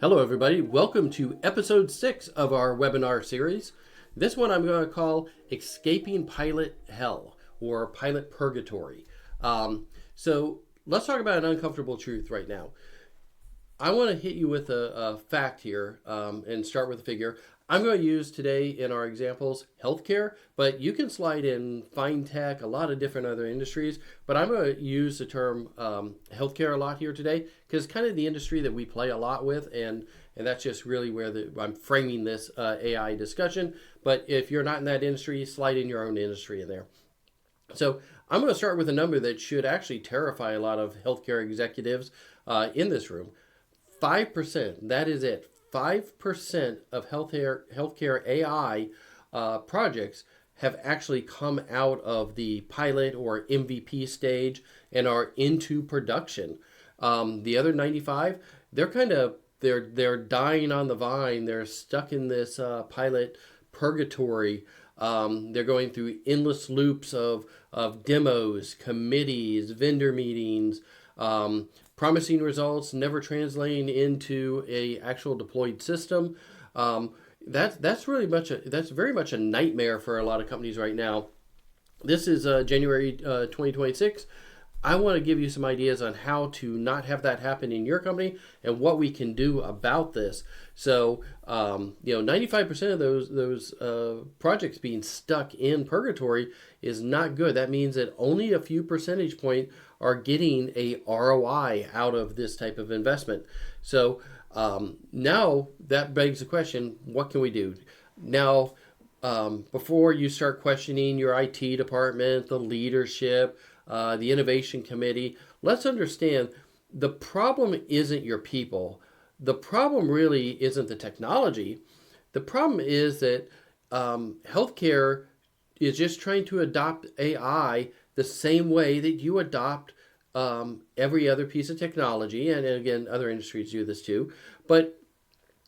Hello, everybody. Welcome to episode 6 of our webinar series. This one I'm going to call Escaping Pilot Hell or Pilot Purgatory. So let's talk about an uncomfortable truth right now. I want to hit you with a fact here and start with a figure. I'm going to use today in our examples healthcare, but you can slide in fine tech, a lot of different other industries. But I'm going to use the term healthcare a lot here today because it's kind of the industry that we play a lot with, and that's just really where I'm framing this AI discussion. But if you're not in that industry, slide in your own industry in there. So I'm going to start with a number that should actually terrify a lot of healthcare executives in this room. 5%, that is it. 5% of healthcare AI projects have actually come out of the pilot or MVP stage and are into production. The other 95, they're dying on the vine. They're stuck in this pilot purgatory. They're going through endless loops of demos, committees, vendor meetings, promising results, never translating into a actual deployed system. That's very much a nightmare for a lot of companies right now. This is January 2026. I want to give you some ideas on how to not have that happen in your company and what we can do about this. So, 95% of those projects being stuck in purgatory is not good. That means that only a few percentage point are getting a ROI out of this type of investment. So now that begs the question, what can we do? Now, before you start questioning your IT department, the leadership, the innovation committee, let's understand the problem isn't your people. The problem really isn't the technology. The problem is that healthcare is just trying to adopt AI the same way that you adopt every other piece of technology. And again, other industries do this too. But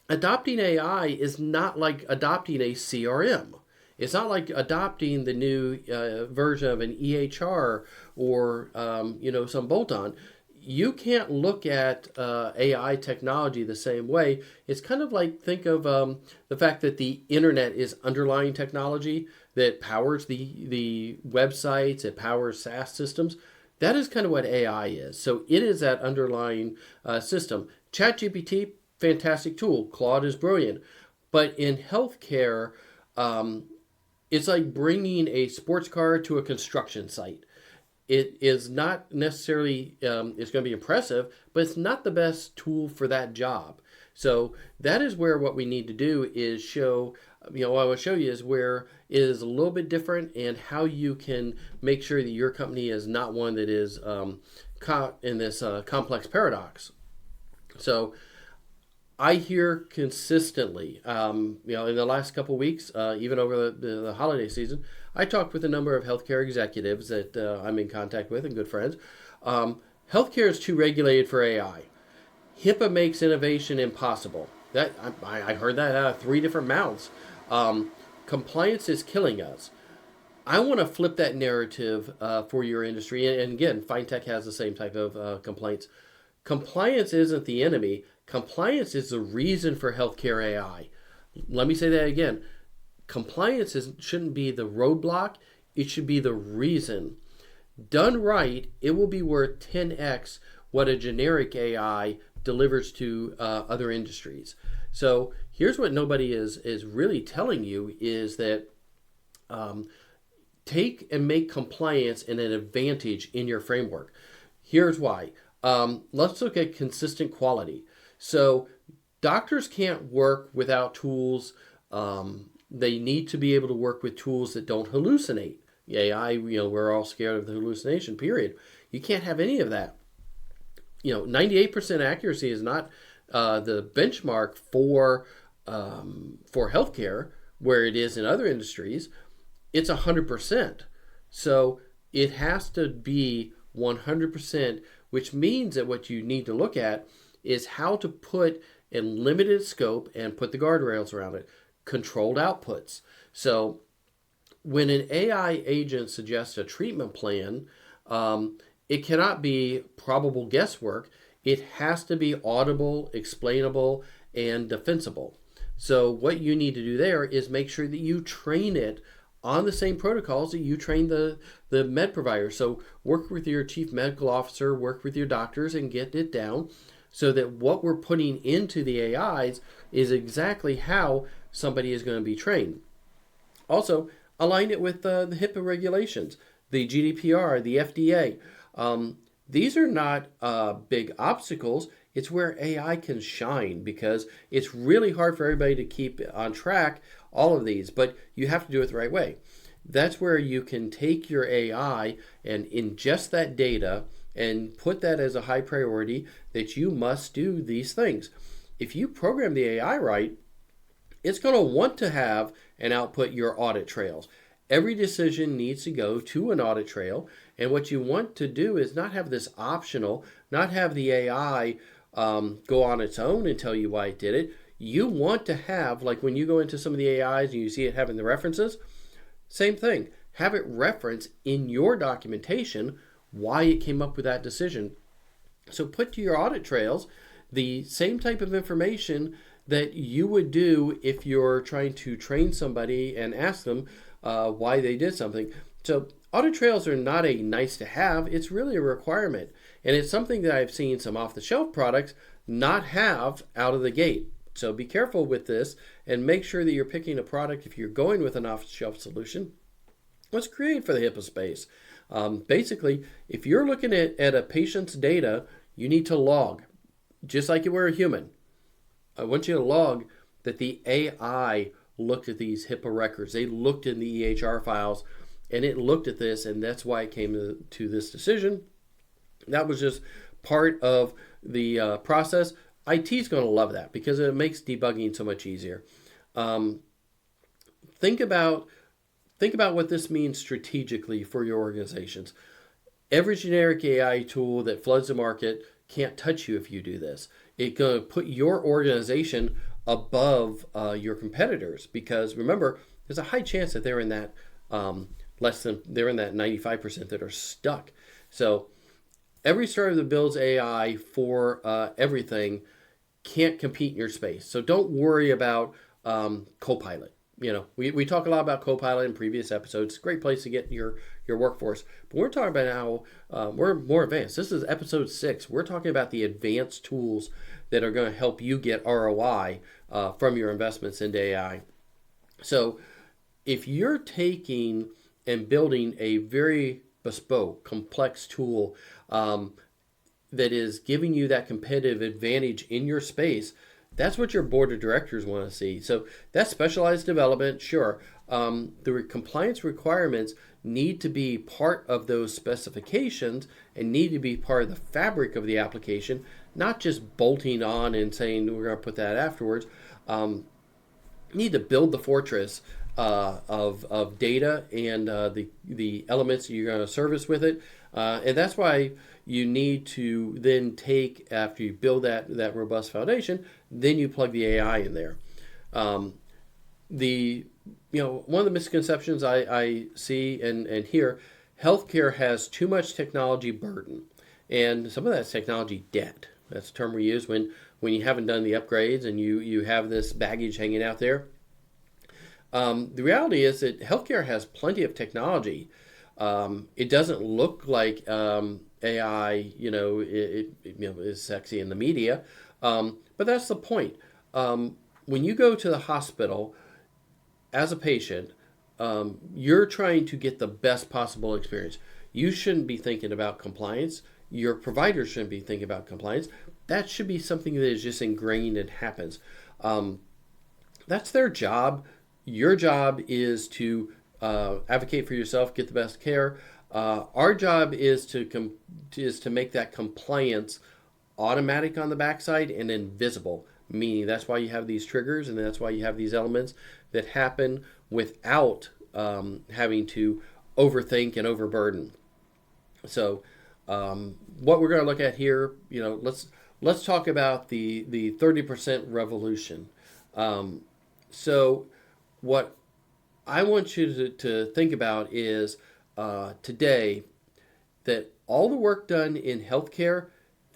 adopting AI is not like adopting a CRM. It's not like adopting the new version of an EHR or some bolt-on. You can't look at AI technology the same way. It's kind of like, think of the fact that the internet is underlying technology that powers the websites, it powers SaaS systems. That is kind of what AI is. So it is that underlying system. ChatGPT, fantastic tool. Claude is brilliant. But in healthcare, it's like bringing a sports car to a construction site. It is not necessarily, it's going to be impressive, but it's not the best tool for that job. So that is where what we need to do is show, what I will show you is where it is a little bit different and how you can make sure that your company is not one that is caught in this complex paradox. So I hear consistently, in the last couple of weeks, even over the holiday season, I talked with a number of healthcare executives that I'm in contact with and good friends. Healthcare is too regulated for AI. HIPAA makes innovation impossible. That I heard that out of 3 different mouths. Compliance is killing us. I want to flip that narrative for your industry. And again, FinTech has the same type of complaints. Compliance isn't the enemy. Compliance is the reason for healthcare AI. Let me say that again. Compliance shouldn't be the roadblock. It should be the reason. Done right, it will be worth 10x what a generic AI delivers to other industries. So here's what nobody is really telling you is that take and make compliance an advantage in your framework. Here's why. Let's look at consistent quality. So doctors can't work without tools. They need to be able to work with tools that don't hallucinate. AI, we're all scared of the hallucination, period. You can't have any of that. 98% accuracy is not the benchmark for healthcare, where it is in other industries. It's 100%. So it has to be 100%, which means that what you need to look at is how to put in limited scope and put the guardrails around it. Controlled outputs. So when an AI agent suggests a treatment plan, it cannot be probable guesswork. It has to be audible, explainable, and defensible. So what you need to do there is make sure that you train it on the same protocols that you train the med provider. So work with your chief medical officer, work with your doctors, and get it down so that what we're putting into the AIs is exactly how somebody is going to be trained. Also, align it with the HIPAA regulations, the GDPR, the FDA. These are not big obstacles. It's where AI can shine because it's really hard for everybody to keep on track all of these, but you have to do it the right way. That's where you can take your AI and ingest that data and put that as a high priority that you must do these things. If you program the AI right, it's going to want to have and output your audit trails. Every decision needs to go to an audit trail, and what you want to do is not have this optional, not have the AI go on its own and tell you why it did it. You want to have, like when you go into some of the AIs and you see it having the references, same thing. Have it reference in your documentation why it came up with that decision. So put to your audit trails the same type of information that you would do if you're trying to train somebody and ask them why they did something. So audit trails are not a nice to have, it's really a requirement. And it's something that I've seen some off-the-shelf products not have out of the gate. So be careful with this and make sure that you're picking a product, if you're going with an off-the-shelf solution, let's create for the HIPAA space. Basically, if you're looking at a patient's data, you need to log, just like you were a human. I want you to log that the AI looked at these HIPAA records. They looked in the EHR files, and it looked at this, and that's why it came to this decision. That was just part of the process. IT is going to love that because it makes debugging so much easier. Think about what this means strategically for your organizations. Every generic AI tool that floods the market can't touch you if you do this. It's going to put your organization above your competitors because remember, there's a high chance that they're in that they're in that 95% that are stuck. So every startup that builds AI for everything can't compete in your space. So don't worry about Copilot. You know, we talk a lot about Copilot in previous episodes. It's a great place to get your workforce. But we're talking about how we're more advanced. This is episode 6. We're talking about the advanced tools that are going to help you get ROI from your investments into AI. So if you're taking and building a very bespoke, complex tool that is giving you that competitive advantage in your space, that's what your board of directors want to see. So that's specialized development, sure. The compliance requirements need to be part of those specifications and need to be part of the fabric of the application, not just bolting on and saying we're going to put that afterwards. You need to build the fortress of data and the elements that you're going to service with it. And that's why you need to then take, after you build that robust foundation, then you plug the AI in there. One of the misconceptions I see and hear, healthcare has too much technology burden, and some of that's technology debt. That's the term we use when you haven't done the upgrades and you have this baggage hanging out there. The reality is that healthcare has plenty of technology. It doesn't look like AI, it is sexy in the media, but that's the point. When you go to the hospital as a patient, you're trying to get the best possible experience. You shouldn't be thinking about compliance. Your provider shouldn't be thinking about compliance. That should be something that is just ingrained and happens. That's their job. Your job is to advocate for yourself, get the best care. Our job is to make that compliance automatic on the backside and invisible, meaning that's why you have these triggers and that's why you have these elements that happen without having to overthink and overburden. So what we're going to look at here, let's talk about the 30% revolution. So what I want you to think about is today that all the work done in healthcare,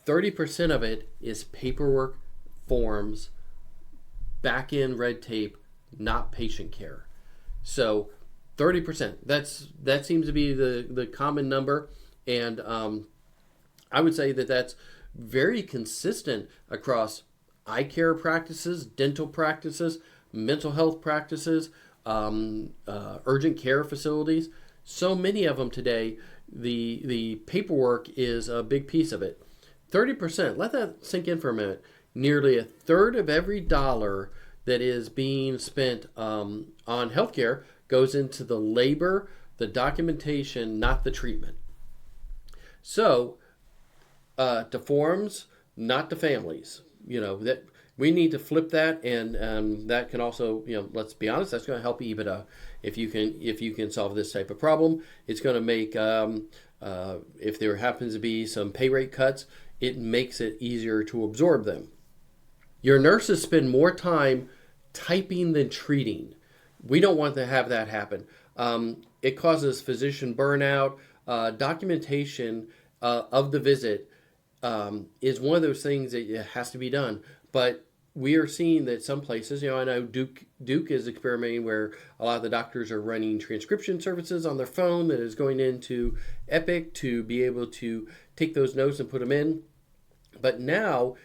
30% of it is paperwork, forms, back-end red tape, not patient care. So 30%, that seems to be the common number. And I would say that that's very consistent across eye care practices, dental practices, mental health practices, urgent care facilities. So many of them today, the paperwork is a big piece of it. 30%, let that sink in for a minute. Nearly a third of every dollar that is being spent on healthcare goes into the labor, the documentation, not the treatment. So, to forms, not to families. That we need to flip that, and that can also, let's be honest, that's going to help EBITDA. If you can solve this type of problem, it's going to make if there happens to be some pay rate cuts, it makes it easier to absorb them. Your nurses spend more time typing than treating. We don't want to have that happen. It causes physician burnout. Documentation of the visit is one of those things that has to be done. But we are seeing that some places, I know Duke is experimenting where a lot of the doctors are running transcription services on their phone that is going into Epic to be able to take those notes and put them in. But now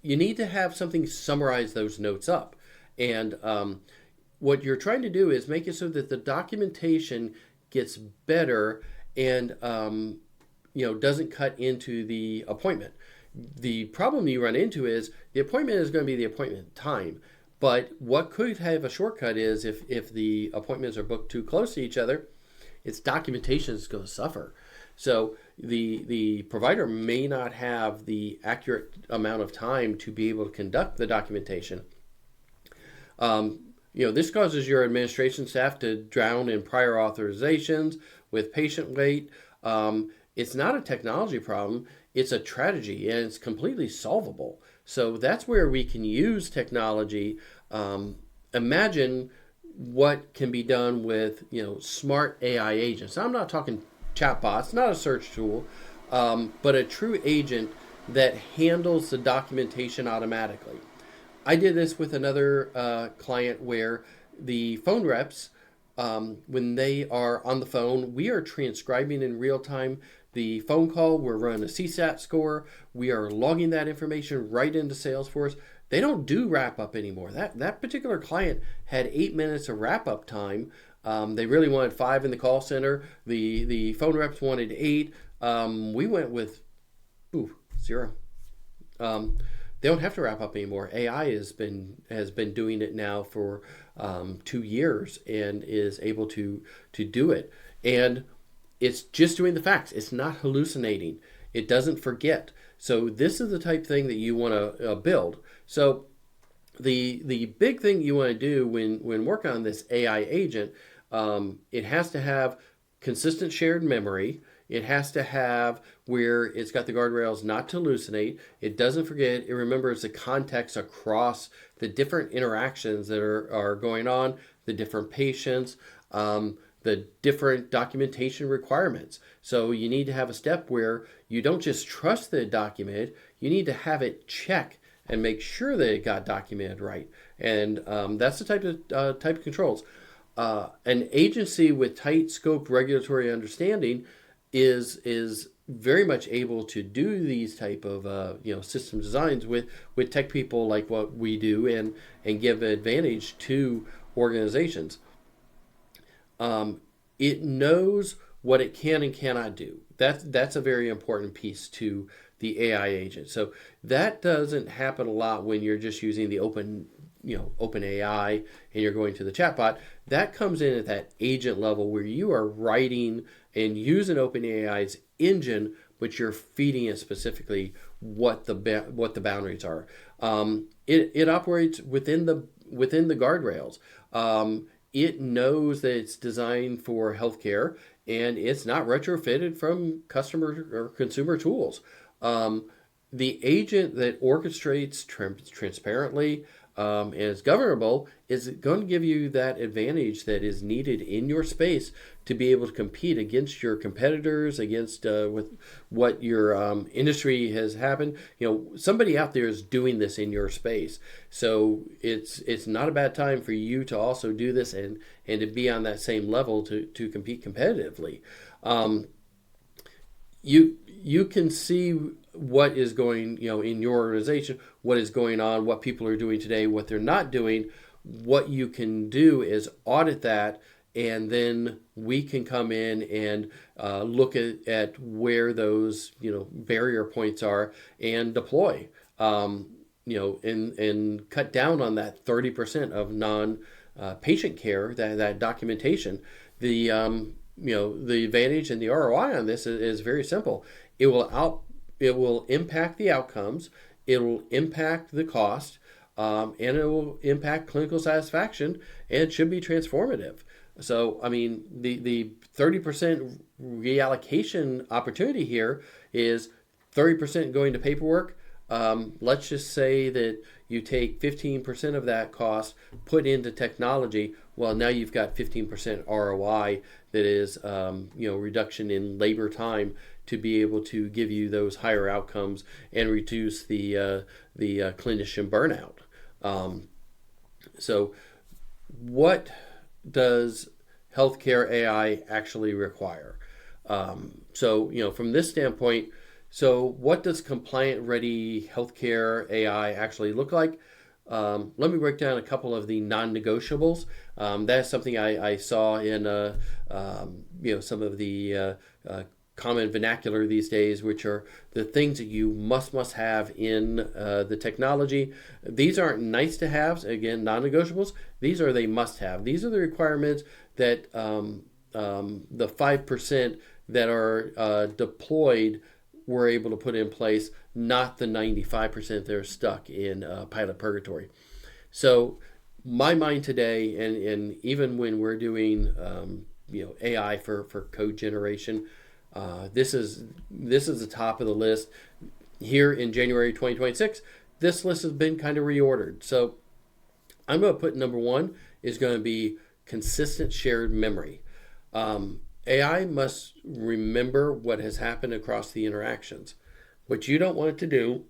you need to have something summarize those notes up. And what you're trying to do is make it so that the documentation gets better and doesn't cut into the appointment. The problem you run into is the appointment is going to be the appointment time. But what could have a shortcut is if the appointments are booked too close to each other, its documentation is going to suffer. So the provider may not have the accurate amount of time to be able to conduct the documentation. This causes your administration staff to drown in prior authorizations with patient wait. It's not a technology problem. It's a tragedy, and it's completely solvable. So that's where we can use technology. Imagine what can be done with smart AI agents. I'm not talking chatbots, not a search tool, but a true agent that handles the documentation automatically. I did this with another client where the phone reps, when they are on the phone, we are transcribing in real time the phone call. We're running a CSAT score. We are logging that information right into Salesforce. They don't do wrap up anymore. That particular client had 8 minutes of wrap up time. They really wanted 5 in the call center. The phone reps wanted 8. We went with 0. They don't have to wrap up anymore. AI has been doing it now for 2 years and is able to do it. And it's just doing the facts. It's not hallucinating. It doesn't forget. So this is the type thing that you want to build. So the big thing you want to do when working on this AI agent, it has to have consistent shared memory. It has to have where it's got the guardrails not to hallucinate. It doesn't forget. It remembers the context across the different interactions that are going on, the different patients, the different documentation requirements. So you need to have a step where you don't just trust the document, you need to have it check and make sure that it got documented right. And that's the type of controls. An agency with tight scope regulatory understanding is very much able to do these type of system designs with tech people like what we do and give advantage to organizations. It knows what it can and cannot do. That's a very important piece to the AI agent. So that doesn't happen a lot when you're just using the open AI and you're going to the chatbot. That comes in at that agent level where you are writing and using OpenAI's engine, but you're feeding it specifically what the boundaries are. It operates within the guardrails. It knows that it's designed for healthcare and it's not retrofitted from customer or consumer tools. the agent that orchestrates transparently and is governable is going to give you that advantage that is needed in your space to be able to compete against your competitors, against with what your industry has happened. Somebody out there is doing this in your space, so it's not a bad time for you to also do this and to be on that same level to compete competitively. You can see what is going in your organization, what is going on, what people are doing today, what they're not doing. What you can do is audit that, and then we can come in and look at where those barrier points are and deploy, and cut down on that 30% of non patient care, that documentation. The advantage and the ROI on this is very simple. It will impact the outcomes, it will impact the cost, and it will impact clinical satisfaction, and should be transformative. So, I mean, the 30% reallocation opportunity here is 30% going to paperwork. Let's just say that you take 15% of that cost, put into technology. Well, now you've got 15% ROI that is, reduction in labor time to be able to give you those higher outcomes and reduce the clinician burnout. So, what does healthcare AI actually require? From this standpoint, so what does compliant-ready healthcare AI actually look like? Let me break down a couple of the non-negotiables. That's something I saw in some of the common vernacular these days, which are the things that you must have in the technology. These aren't nice to haves, again, non-negotiables. These are they must have. These are the requirements that the 5% that are deployed were able to put in place, not the 95% that are stuck in pilot purgatory. So my mind today, and even when we're doing AI for code generation, this is the top of the list. Here in January 2026, this list has been kind of reordered. So I'm going to put number one is going to be consistent shared memory. AI must remember what has happened across the interactions. What you don't want it to do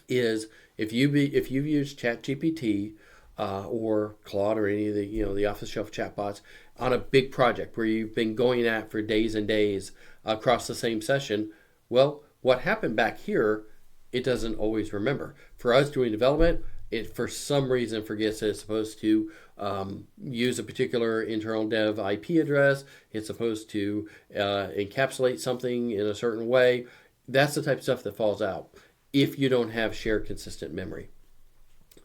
is if you've used ChatGPT or Claude or any of the off-the-shelf chatbots on a big project where you've been going at for days and days across the same session, well, what happened back here, it doesn't always remember. For us doing development, it for some reason forgets that it's supposed to use a particular internal dev IP address. It's supposed to encapsulate something in a certain way. That's the type of stuff that falls out if you don't have shared consistent memory.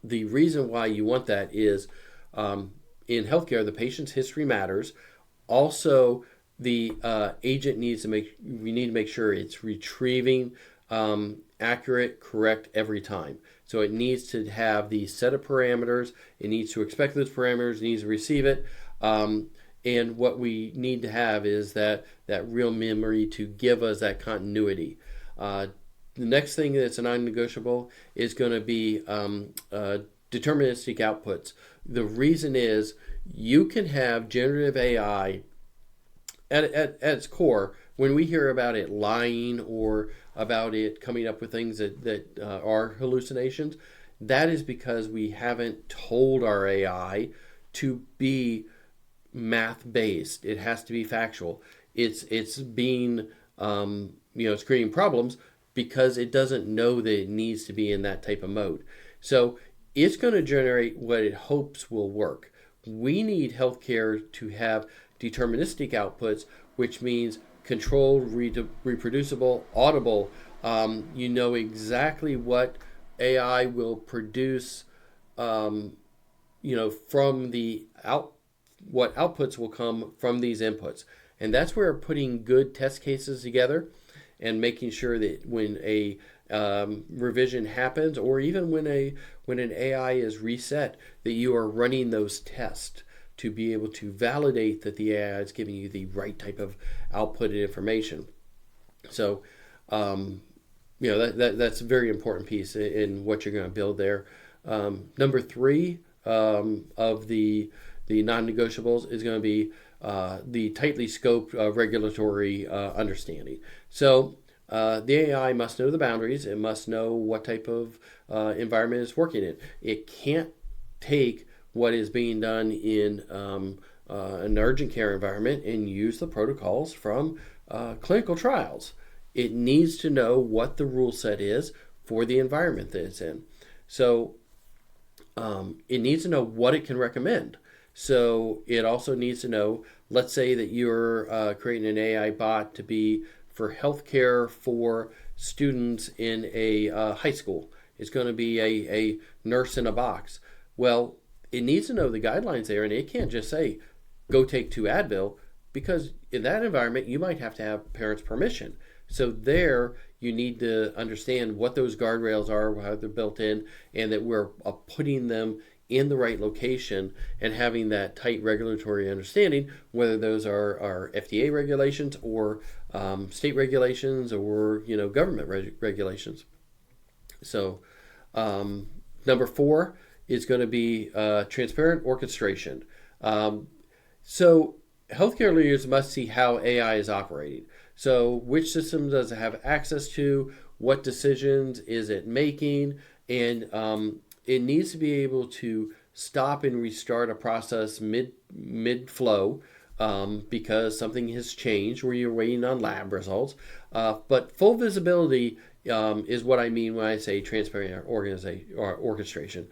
The reason why you want that is in healthcare, the patient's history matters. Also, the agent we need to make sure it's retrieving accurate, correct every time. So it needs to have the set of parameters. It needs to expect those parameters. It needs to receive it. And what we need to have is that real memory to give us that continuity. The next thing that's a non-negotiable is going to be deterministic outputs. The reason is you can have generative AI at its core. When we hear about it lying or about it coming up with things that are hallucinations, that is because we haven't told our AI to be math-based. It has to be factual. It's being it's creating problems because it doesn't know that it needs to be in that type of mode. So it's going to generate what it hopes will work. We need healthcare to have deterministic outputs, which means controlled, reproducible, audible. You know exactly what AI will produce, from what outputs will come from these inputs. And that's where putting good test cases together and making sure that when a revision happens, or even when an AI is reset, that you are running those tests to be able to validate that the AI is giving you the right type of output and information. So That's a very important piece in what you're going to build there. Number three of the non-negotiables is going to be the tightly scoped regulatory understanding. So the AI must know the boundaries. It must know what type of environment it's working in. It can't take what is being done in an urgent care environment and use the protocols from clinical trials. It needs to know what the rule set is for the environment that it's in. So it needs to know what it can recommend. So it also needs to know, let's say that you're creating an AI bot to be for healthcare for students in a high school. It's going to be a nurse in a box. Well, it needs to know the guidelines there, and it can't just say, go take 2 Advil, because in that environment, you might have to have parents' permission. So there, you need to understand what those guardrails are, how they're built in, and that we're putting them in the right location and having that tight regulatory understanding, whether those are FDA regulations or state regulations or government regulations. So number 4 is going to be transparent orchestration. So healthcare leaders must see how AI is operating. So which systems does it have access to? What decisions is it making? And it needs to be able to stop and restart a process mid flow because something has changed where you're waiting on lab results. But full visibility is what I mean when I say transparent orchestration.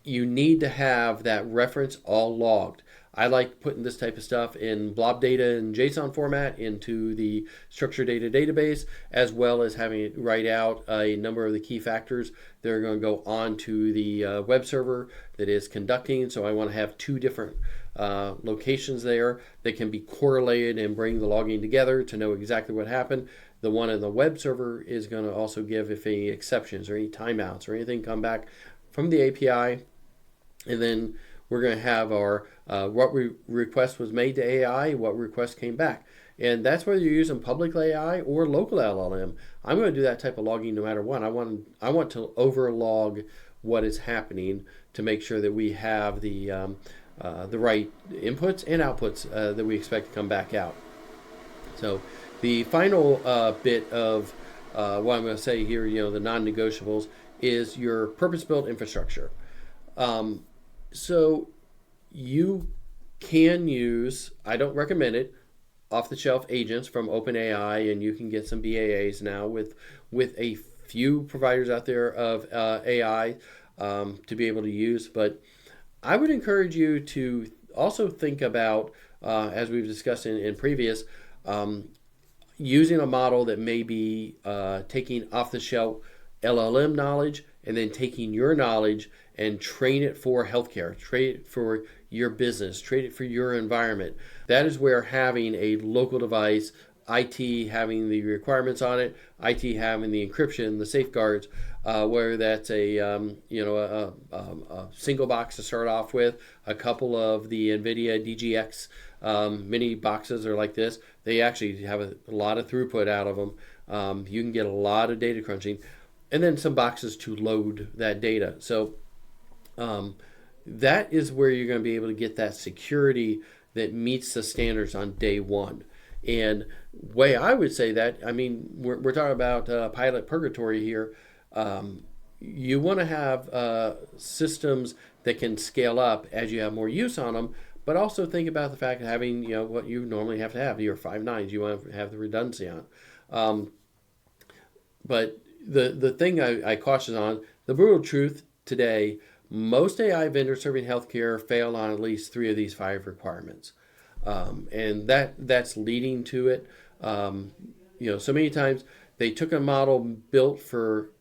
You need to have that reference all logged. I like putting this type of stuff in blob data and JSON format into the structured data database, as well as having it write out a number of the key factors that are going to go onto the web server that is conducting. So I want to have 2 different locations there that can be correlated and bring the logging together to know exactly what happened. The one in the web server is going to also give if any exceptions or any timeouts or anything come back from the API. And then we're going to have our what request was made to AI, what request came back. And that's whether you're using public AI or local LLM. I'm going to do that type of logging no matter what. I want to overlog what is happening to make sure that we have the right inputs and outputs that we expect to come back out. So the final bit of what I'm going to say here, the non-negotiables, is your purpose-built infrastructure. So you can use, I don't recommend it, off-the-shelf agents from OpenAI, and you can get some BAAs now with a few providers out there of AI to be able to use. But I would encourage you to also think about, as we've discussed in previous, using a model that may be taking off-the-shelf LLM knowledge and then taking your knowledge and train it for healthcare, train it for your business, train it for your environment. That is where having a local device, IT having the requirements on it, IT having the encryption, the safeguards, where that's a single box to start off with, a couple of the NVIDIA DGX mini boxes are like this. They actually have a lot of throughput out of them. You can get a lot of data crunching, and then some boxes to load that data. So that is where you're going to be able to get that security that meets the standards on day one. And way I would say that, I mean, we're talking about pilot purgatory here. You want to have systems that can scale up as you have more use on them, but also think about the fact of having, what you normally have to have, your 5 nines, you want to have the redundancy on. But the thing I caution on, the brutal truth today, most AI vendors serving healthcare fail on at least 3 of these 5 requirements. And that's leading to it. So many times they took a model built for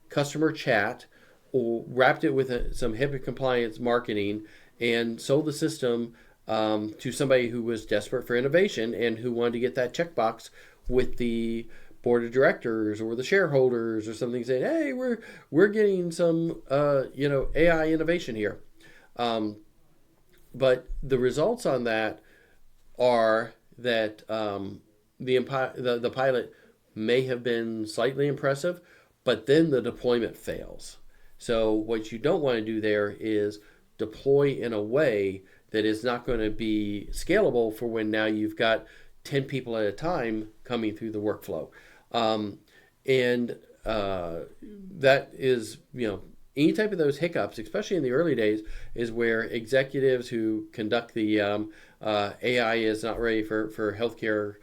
customer chat, or wrapped it with some HIPAA compliance marketing, and sold the system to somebody who was desperate for innovation and who wanted to get that checkbox with the board of directors or the shareholders or something, saying, "Hey, we're getting some AI innovation here." But the results on that are that the pilot may have been slightly impressive, but then the deployment fails. So what you don't want to do there is deploy in a way that is not going to be scalable for when now you've got 10 people at a time coming through the workflow. And that is, any type of those hiccups, especially in the early days, is where executives who conduct the AI is not ready for healthcare,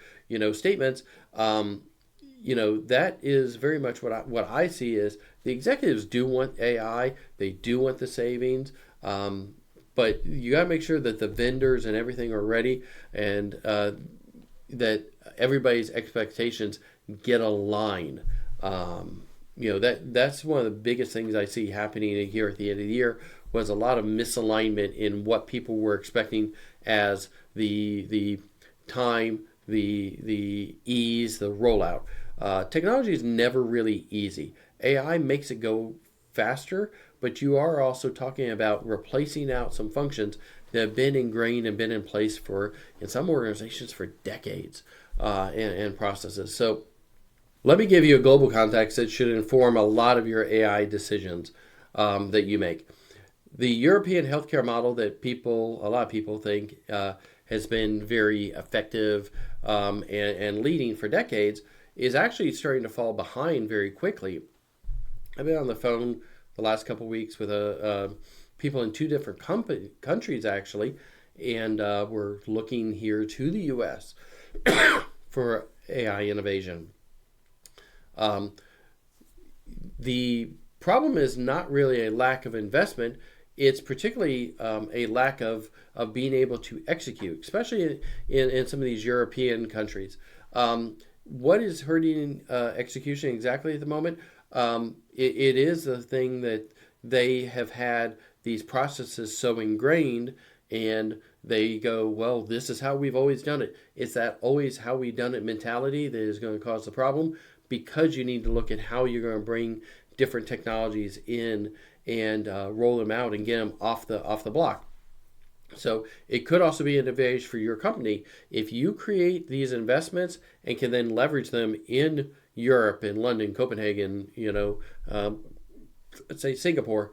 statements. That is very much what I see is the executives do want AI, they do want the savings, but you got to make sure that the vendors and everything are ready, and that everybody's expectations get aligned. That's one of the biggest things I see happening here at the end of the year was a lot of misalignment in what people were expecting as the time, the ease, the rollout. Technology is never really easy. AI makes it go faster, but you are also talking about replacing out some functions that have been ingrained and been in place for, in some organizations, for decades and processes. So let me give you a global context that should inform a lot of your AI decisions that you make. The European healthcare model that a lot of people think has been very effective and leading for decades is actually starting to fall behind very quickly. I've been on the phone the last couple of weeks with people in two different countries actually, and we're looking here to the U.S. for AI innovation. The problem is not really a lack of investment. It's particularly a lack of being able to execute, especially in some of these European countries. What is hurting execution exactly at the moment? It is the thing that they have had these processes so ingrained, and they go, well, this is how we've always done it. It's that always how we done it mentality that is going to cause the problem, because you need to look at how you're going to bring different technologies in and roll them out and get them off the block. So it could also be an advantage for your company if you create these investments and can then leverage them in Europe, in London, Copenhagen, let's say Singapore.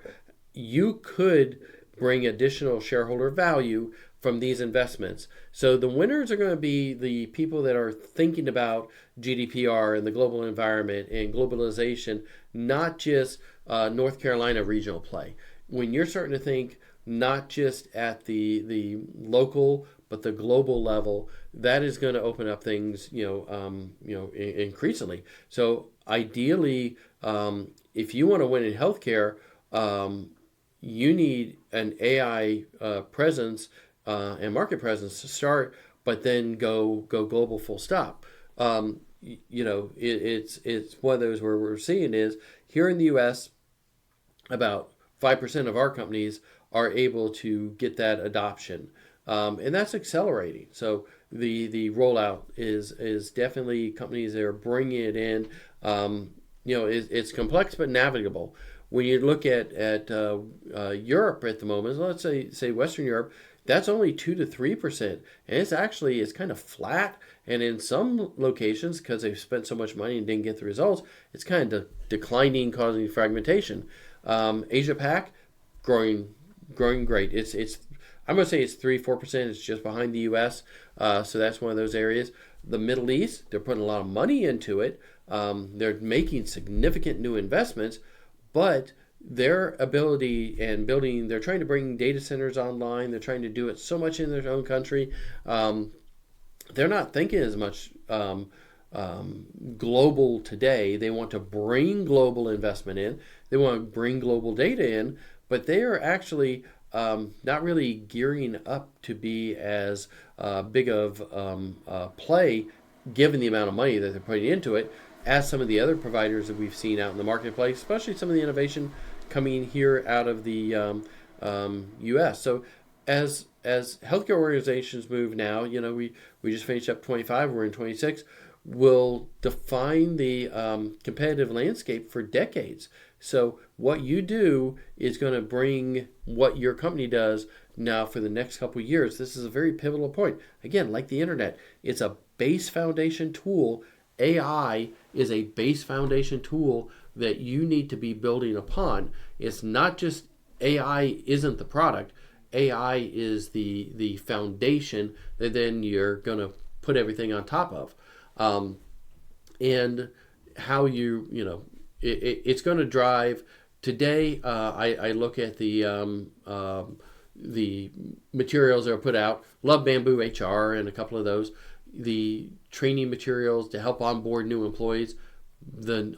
You could bring additional shareholder value from these investments. So the winners are going to be the people that are thinking about GDPR and the global environment and globalization, not just North Carolina regional play. When you're starting to think not just at the local but the global level, that is going to open up things increasingly. So ideally, if you want to win in healthcare, you need an AI presence and market presence to start, but then go global full stop. It's one of those where we're seeing is here in the U.S. about 5% of our companies are able to get that adoption, and that's accelerating. So the rollout is definitely companies that are bringing it in. It's complex but navigable. When you look at Europe at the moment, let's say Western Europe, that's only 2 to 3%, and it's kind of flat. And in some locations, because they've spent so much money and didn't get the results, it's kind of declining, causing fragmentation. Asia Pac, growing great. I'm going to say it's 3-4%. It's just behind the U.S. So that's one of those areas. The Middle East, they're putting a lot of money into it. They're making significant new investments, but their ability and building, they're trying to bring data centers online. They're trying to do it so much in their own country. They're not thinking as much global today. They want to bring global investment in. They want to bring global data in, but they are actually not really gearing up to be as big of play, given the amount of money that they're putting into it, as some of the other providers that we've seen out in the marketplace, especially some of the innovation coming here out of the U.S. So as healthcare organizations move now, we just finished up 25, we're in 26, will define the competitive landscape for decades. So what you do is going to bring what your company does now for the next couple of years. This is a very pivotal point. Again, like the internet, it's a base foundation tool. AI is a base foundation tool that you need to be building upon. It's not just AI isn't the product. AI is the foundation that then you're going to put everything on top of. And how it's going to drive. Today, I look at the materials that are put out. Love Bamboo HR and a couple of those. The training materials to help onboard new employees.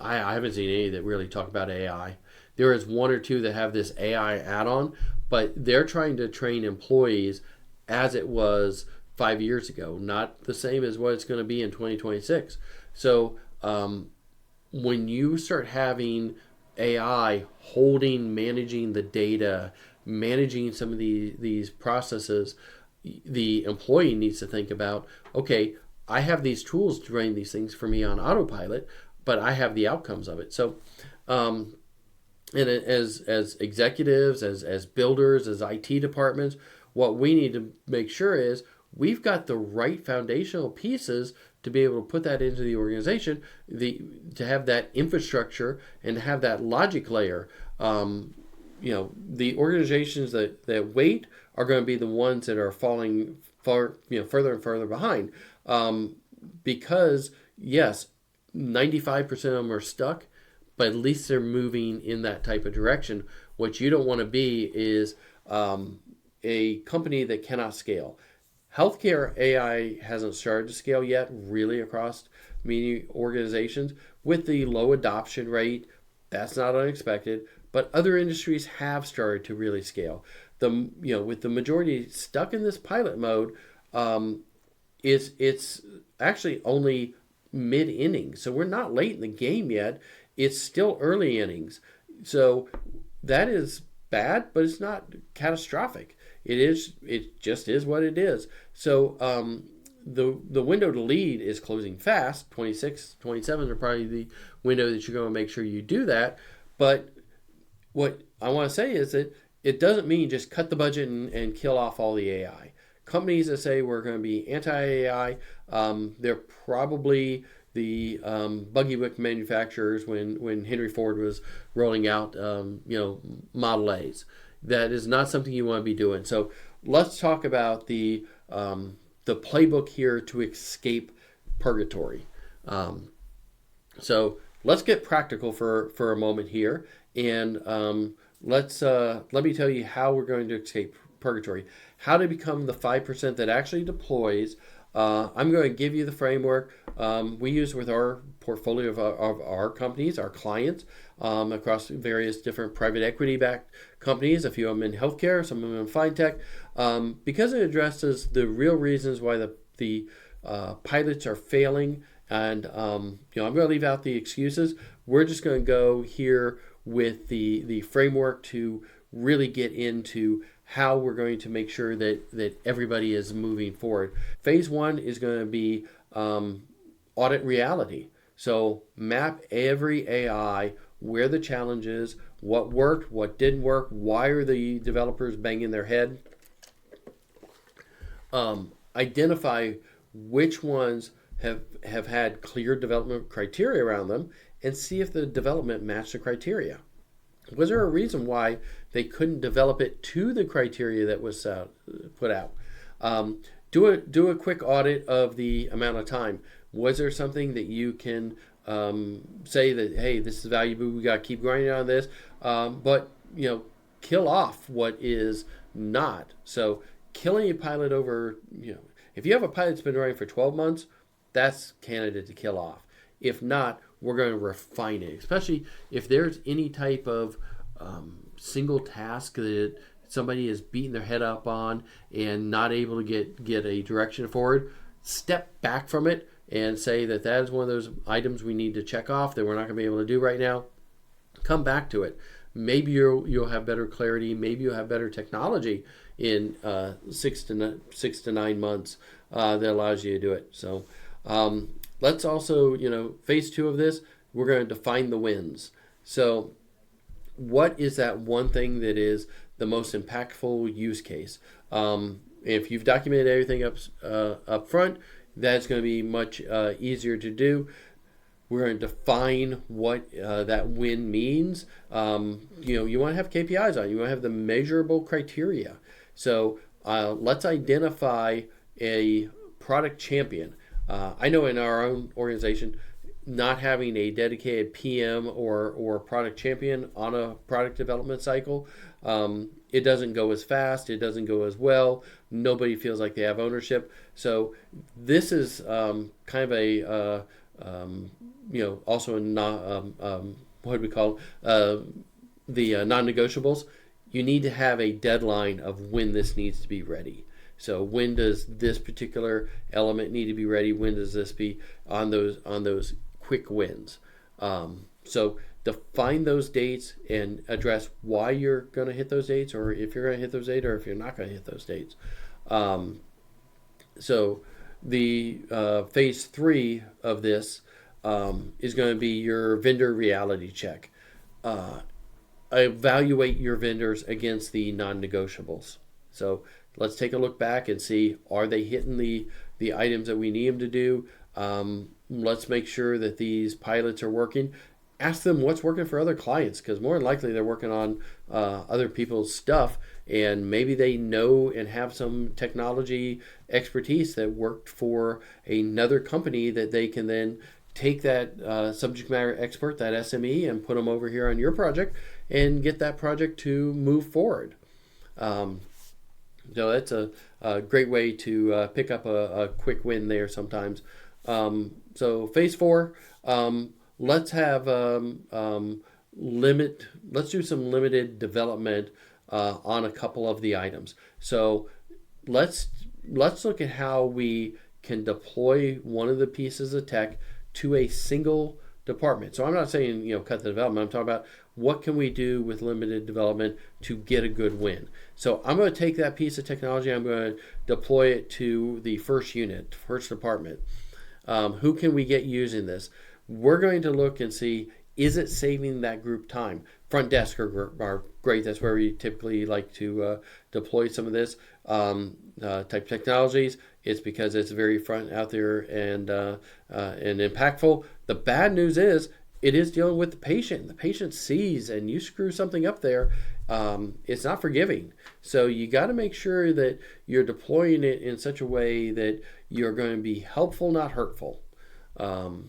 I haven't seen any that really talk about AI. There is one or two that have this AI add-on, but they're trying to train employees as it was 5 years ago, not the same as what it's going to be in 2026. So when you start having AI managing the data, managing some of these processes, the employee needs to think about, okay, I have these tools to train these things for me on autopilot, but I have the outcomes of it. So, and as executives, as builders, as IT departments, what we need to make sure is we've got the right foundational pieces to be able to put that into the organization, to have that infrastructure and to have that logic layer. The organizations that wait are going to be the ones that are falling further and further behind, because yes, 95% of them are stuck, but at least they're moving in that type of direction. What you don't want to be is a company that cannot scale. Healthcare AI hasn't started to scale yet, really, across many organizations. With the low adoption rate, that's not unexpected. But other industries have started to really scale. With the majority stuck in this pilot mode, it's actually only mid innings. So we're not late in the game yet. It's still early innings. So that is bad, but it's not catastrophic. It just is what it is. So the window to lead is closing fast. 26, 27 are probably the window that you're going to make sure you do that. But what I want to say is that it doesn't mean just cut the budget and kill off all the AI. Companies that say we're going to be anti-AI, they're probably the buggy whip manufacturers when Henry Ford was rolling out Model A's. That is not something you want to be doing. So let's talk about the playbook here to escape purgatory. So let's get practical for a moment here, and let me tell you how we're going to escape purgatory. How to become the 5% that actually deploys. I'm going to give you the framework we use with our portfolio of our companies, our clients, across various different private equity-backed companies, a few of them in healthcare, some of them in fintech, because it addresses the real reasons why the pilots are failing. And I'm going to leave out the excuses. We're just going to go here with the framework to really get into how we're going to make sure that everybody is moving forward. Phase one is going to be audit reality. So map every AI, where the challenge is, what worked, what didn't work, why are the developers banging their head. Identify which ones have had clear development criteria around them, and see if the development matched the criteria. Was there a reason why they couldn't develop it to the criteria that was put out? Do a quick audit of the amount of time. Was there something that you can say that, hey, this is valuable, we got to keep grinding on this, but kill off what is not. So killing a pilot over, if you have a pilot that's been running for 12 months, that's candidate to kill off. If not, we're going to refine it, especially if there's any type of single task that somebody is beating their head up on and not able to get a direction forward. Step back from it and say that is one of those items we need to check off that we're not going to be able to do right now. Come back to it. Maybe you'll have better clarity. Maybe you'll have better technology in 6 to 9 months that allows you to do it. So let's also, phase two of this, we're going to define the wins. So what is that one thing that is the most impactful use case? If you've documented everything up front, that's going to be much easier to do. We're going to define what that win means. You want to have KPIs on it. You want to have the measurable criteria. So let's identify a product champion. I know in our own organization, not having a dedicated PM or product champion on a product development cycle, it doesn't go as fast, it doesn't go as well, nobody feels like they have ownership. So this is kind of a also what do we call the non-negotiables. You need to have a deadline of when this needs to be ready. So when does this particular element need to be ready? When does this be on those quick wins? So define those dates and address why you're going to hit those dates, or if you're going to hit those dates, or if you're not going to hit those dates. So the phase 3 of this is going to be your vendor reality check. Evaluate your vendors against the non-negotiables. So let's take a look back and see, are they hitting the items that we need them to do? Let's make sure that these pilots are working. Ask them what's working for other clients, because more than likely they're working on other people's stuff, and maybe they know and have some technology expertise that worked for another company that they can then take that subject matter expert, that SME, and put them over here on your project and get that project to move forward. So that's a great way to pick up a quick win there sometimes. So phase 4, let's have let's do some limited development on a couple of the items. So let's look at how we can deploy one of the pieces of tech to a single department. So I'm not saying cut the development. I'm talking about what can we do with limited development to get a good win. So I'm going to take that piece of technology, I'm going to deploy it to the first unit, first department. Who can we get using this? We're going to look and see, is it saving that group time? Front desk are great. That's where we typically like to deploy some of this type technologies. It's because it's very front out there and impactful. The bad news is it is dealing with the patient. The patient sees, and you screw something up there, it's not forgiving. So you got to make sure that you're deploying it in such a way that you're going to be helpful, not hurtful. So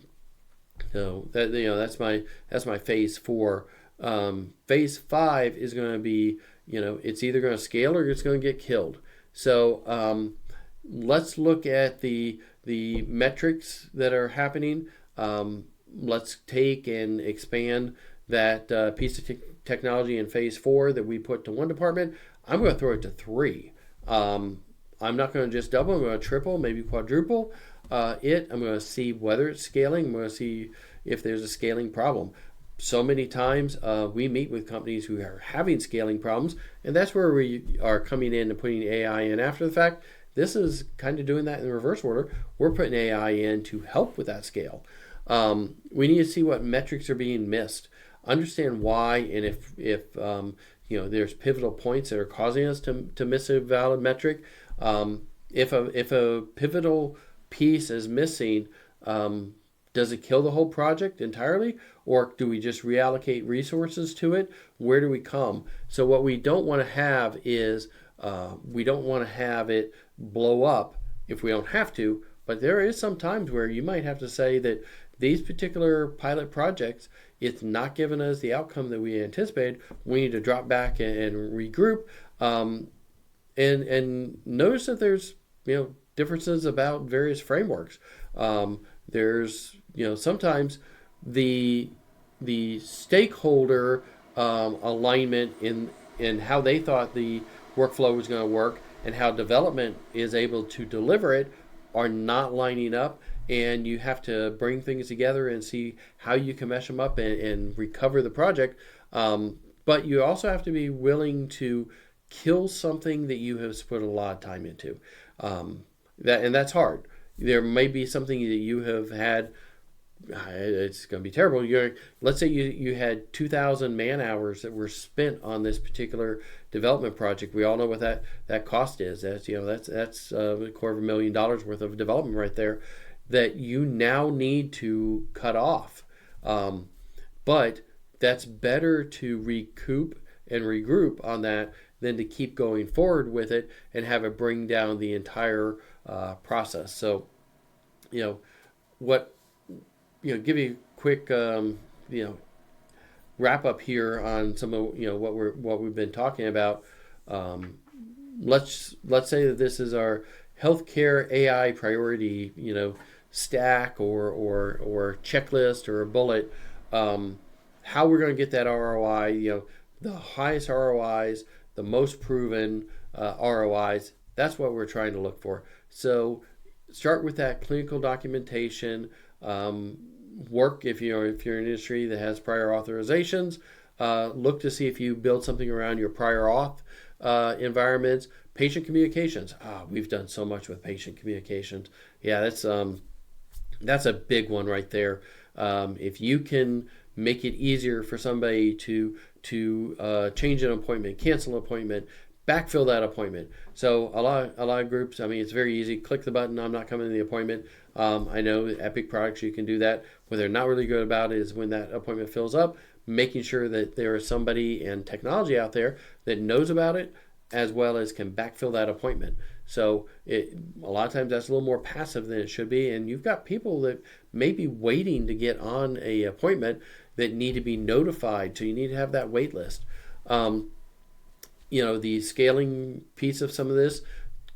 that that's my phase 4. Phase 5 is going to be it's either going to scale or it's going to get killed. So let's look at the metrics that are happening. Let's take and expand that piece of technology in phase 4 that we put to one department. I'm going to throw it to 3. I'm not going to just double. I'm going to triple, maybe quadruple it. I'm going to see whether it's scaling. I'm going to see if there's a scaling problem. So many times we meet with companies who are having scaling problems, and that's where we are coming in and putting AI in after the fact. This is kind of doing that in the reverse order. We're putting AI in to help with that scale. We need to see what metrics are being missed, understand why, and if there's pivotal points that are causing us to miss a valid metric. If a pivotal piece is missing, does it kill the whole project entirely, or do we just reallocate resources to it? Where do we come? So what we don't want to have is we don't want to have it blow up if we don't have to. But there is some times where you might have to say that these particular pilot projects, it's not giving us the outcome that we anticipated. We need to drop back and regroup, and notice that there's differences about various frameworks. There's sometimes the stakeholder alignment in how they thought the workflow was going to work and how development is able to deliver it are not lining up, and you have to bring things together and see how you can mesh them up and recover the project. But you also have to be willing to kill something that you have put a lot of time into. That's hard. There may be something that you have had. It's going to be terrible. Let's say you had 2,000 man hours that were spent on this particular development project. We all know what that cost is. That's $250,000 worth of development right there. that you now need to cut off. But that's better to recoup and regroup on that than to keep going forward with it and have it bring down the entire process. So, what, give you a quick, wrap up here on some of what we've been talking about. Um, let's say that this is our healthcare AI priority, stack or checklist or a bullet. How we're going to get that ROI, the highest ROIs, the most proven ROIs. That's what we're trying to look for. So start with that clinical documentation. Work if you're in an industry that has prior authorizations. Look to see if you build something around your prior auth environments. Patient communications. We've done so much with patient communications. Yeah, that's a big one right there. If you can make it easier for somebody to change an appointment, cancel an appointment, backfill that appointment. So a lot of groups, it's very easy. Click the button. I'm not coming to the appointment. I know Epic products, you can do that. What they're not really good about is when that appointment fills up, making sure that there is somebody and technology out there that knows about it, as well as can backfill that appointment. So a lot of times that's a little more passive than it should be. And you've got people that may be waiting to get on a appointment that need to be notified. So you need to have that wait list. The scaling piece of some of this,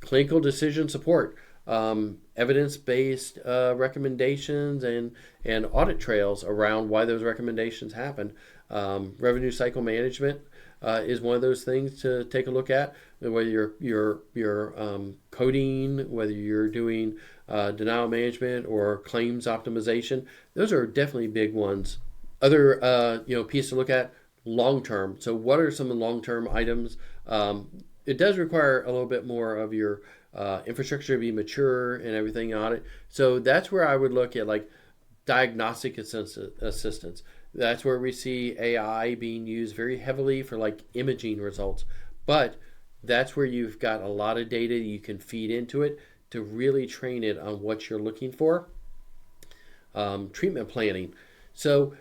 clinical decision support, evidence-based recommendations and audit trails around why those recommendations happen. Revenue cycle management is one of those things to take a look at. Whether you're coding, whether you're doing denial management or claims optimization, those are definitely big ones. Other piece to look at, long term. So what are some long-term items? It does require a little bit more of your infrastructure to be mature and everything on it. So that's where I would look at like diagnostic assistance. That's where we see AI being used very heavily for like imaging results. But that's where you've got a lot of data you can feed into it to really train it on what you're looking for. Treatment planning. So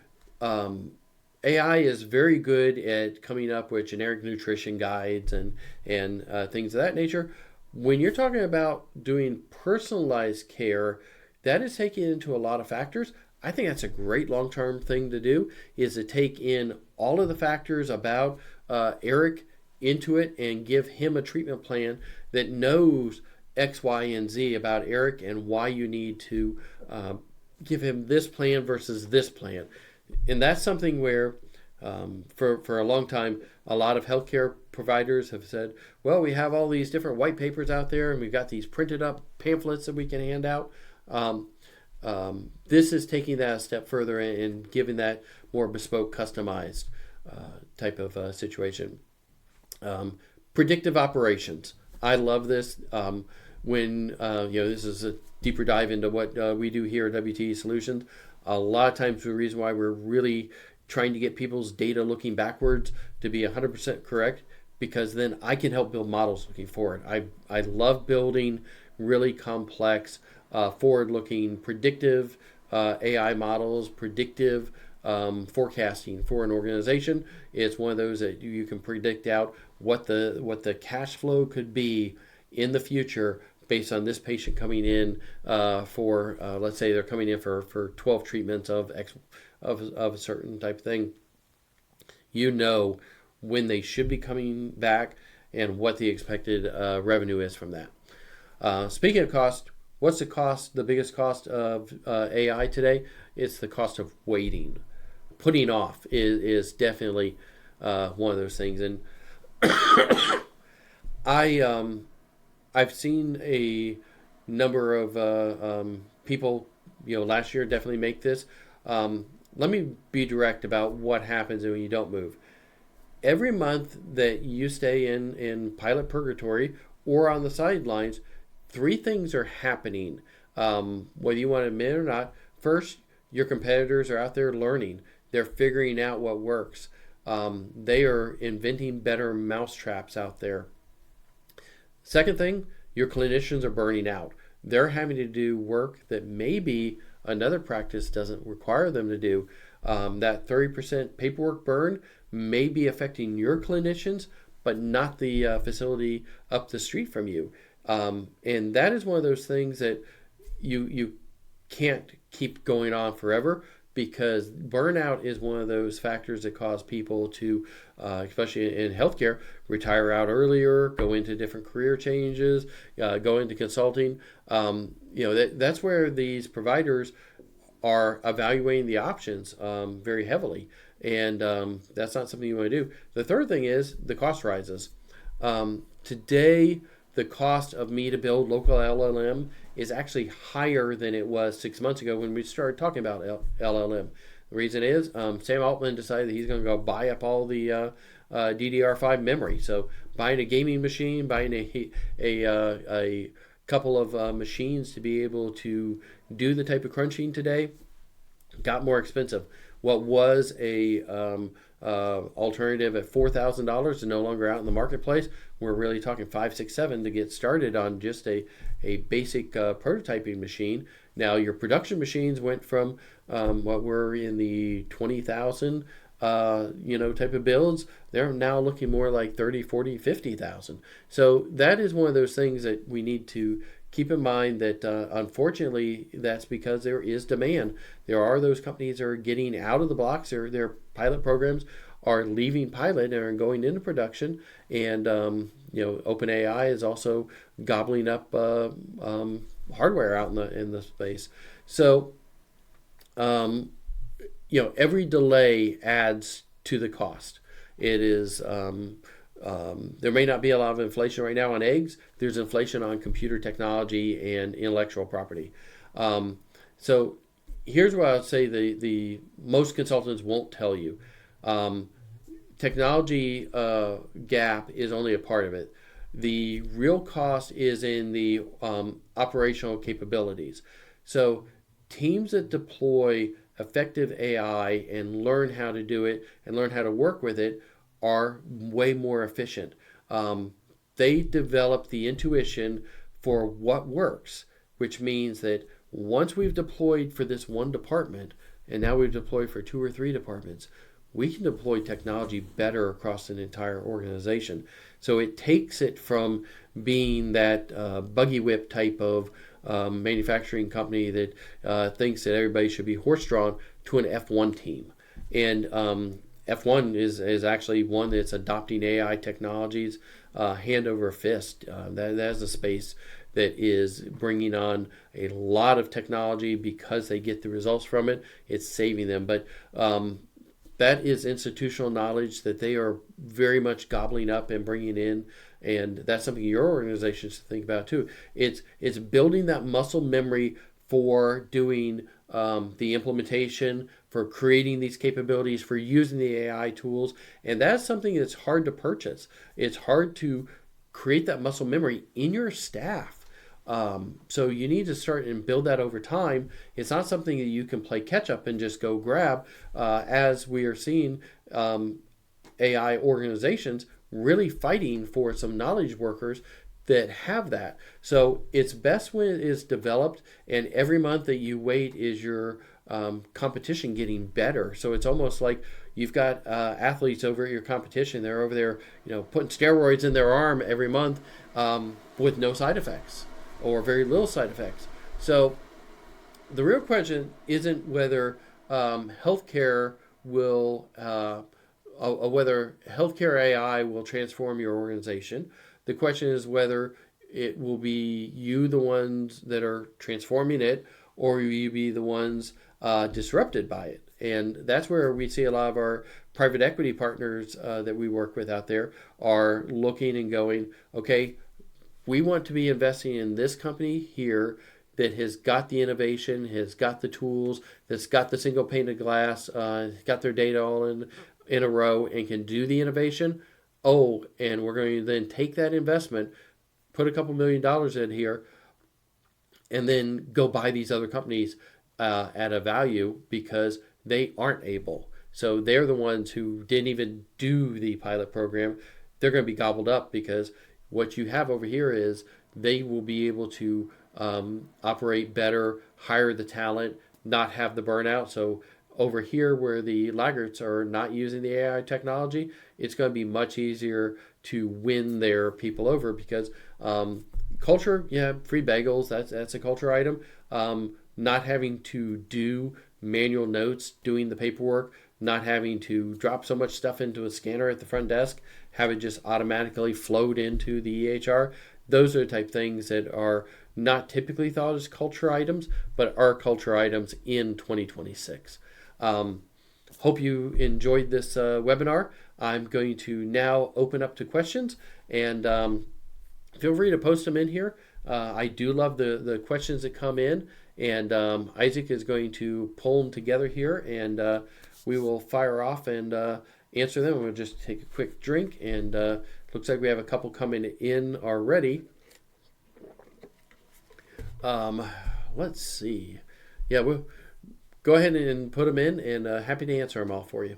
AI is very good at coming up with generic nutrition guides and things of that nature. When you're talking about doing personalized care, that is taking into a lot of factors. I think that's a great long-term thing to do, is to take in all of the factors about Eric into it and give him a treatment plan that knows X, Y, and Z about Eric and why you need to give him this plan versus this plan. And that's something where for a long time, a lot of healthcare providers have said, well, we have all these different white papers out there and we've got these printed up pamphlets that we can hand out. This is taking that a step further and giving that more bespoke, customized type of situation. Predictive operations. I love this. When this is a deeper dive into what we do here at WTE Solutions. A lot of times the reason why we're really trying to get people's data looking backwards to be 100% correct, because then I can help build models looking forward. I love building really complex, forward-looking, predictive AI models, predictive forecasting for an organization. It's one of those that you can predict out what the cash flow could be in the future based on this patient coming in for let's say they're coming in for 12 treatments of a certain type of thing. When they should be coming back and what the expected revenue is from that. Speaking of cost, what's the biggest cost of AI today? It's the cost of waiting. Putting off is definitely one of those things. And I've seen a number of people, last year definitely make this. Let me be direct about what happens when you don't move. Every month that you stay in pilot purgatory or on the sidelines, 3 things are happening, whether you want to admit it or not. First, your competitors are out there learning. They're figuring out what works. They are inventing better mousetraps out there. Second thing, your clinicians are burning out. they're having to do work that maybe another practice doesn't require them to do. That 30% paperwork burn may be affecting your clinicians, but not the facility up the street from you. And that is one of those things that you can't keep going on forever, because burnout is one of those factors that cause people to, especially in healthcare, retire out earlier, go into different career changes, go into consulting. That's where these providers are evaluating the options very heavily, and that's not something you want to do. The third thing is the cost rises. Today, the cost of me to build local LLM is actually higher than it was 6 months ago when we started talking about LLM. The reason is Sam Altman decided that he's going to go buy up all the DDR5 memory. So buying a gaming machine, buying a couple of machines to be able to do the type of crunching today got more expensive. What was a alternative at $4,000 is no longer out in the marketplace. We're really talking 5, 6, 7 to get started on just a basic prototyping machine. Now your production machines went from what were in the 20,000 type of builds. They're now looking more like 30, 40, 50,000. So that is one of those things that we need to keep in mind, that unfortunately that's because there is demand. There are those companies that are getting out of the blocks. Their pilot programs are leaving pilot and are going into production. And OpenAI is also gobbling up hardware out in the space. So every delay adds to the cost. It is there may not be a lot of inflation right now on eggs. There's inflation on computer technology and intellectual property. So here's what I would say the most consultants won't tell you. Technology gap is only a part of it. The real cost is in the operational capabilities. So teams that deploy effective AI and learn how to do it and learn how to work with it are way more efficient. They develop the intuition for what works, which means that once we've deployed for this one department, and now we've deployed for 2 or 3 departments, we can deploy technology better across an entire organization. So it takes it from being that buggy whip type of manufacturing company that thinks that everybody should be horse-drawn to an F1 team. And F1 is actually one that's adopting AI technologies hand over fist. That is a space that is bringing on a lot of technology because they get the results from it. It's saving them. But that is institutional knowledge that they are very much gobbling up and bringing in. And that's something your organization should think about too. It's building that muscle memory for doing the implementation, for creating these capabilities, for using the AI tools. And that's something that's hard to purchase. It's hard to create that muscle memory in your staff. So you need to start and build that over time. It's not something that you can play catch up and just go grab, as we are seeing AI organizations really fighting for some knowledge workers that have that. So it's best when it is developed, and every month that you wait is your competition getting better. So it's almost like you've got athletes over at your competition. They're over there, putting steroids in their arm every month with no side effects or very little side effects. So the real question isn't whether healthcare will, whether healthcare AI will transform your organization. The question is whether it will be you, the ones that are transforming it, or will you be the ones disrupted by it. And that's where we see a lot of our private equity partners that we work with out there are looking and going, okay, we want to be investing in this company here that has got the innovation, has got the tools, that's got the single pane of glass, got their data all in a row and can do the innovation. Oh, and we're going to then take that investment, put a couple $1 million in here, and then go buy these other companies at a value because they aren't able. So they're the ones who didn't even do the pilot program. They're going to be gobbled up because what you have over here is they will be able to operate better, hire the talent, not have the burnout. So over here where the laggards are not using the AI technology, it's going to be much easier to win their people over because culture, yeah, free bagels, that's a culture item. Not having to do manual notes, doing the paperwork, not having to drop so much stuff into a scanner at the front desk, have it just automatically float into the EHR. Those are the type of things that are not typically thought as culture items, but are culture items in 2026. Hope you enjoyed this webinar. I'm going to now open up to questions, and feel free to post them in here. I do love the questions that come in, and Isaac is going to pull them together here, and we will fire off and answer them. We'll just take a quick drink, and looks like we have a couple coming in already. Let's see. Yeah, we'll go ahead and put them in, and happy to answer them all for you.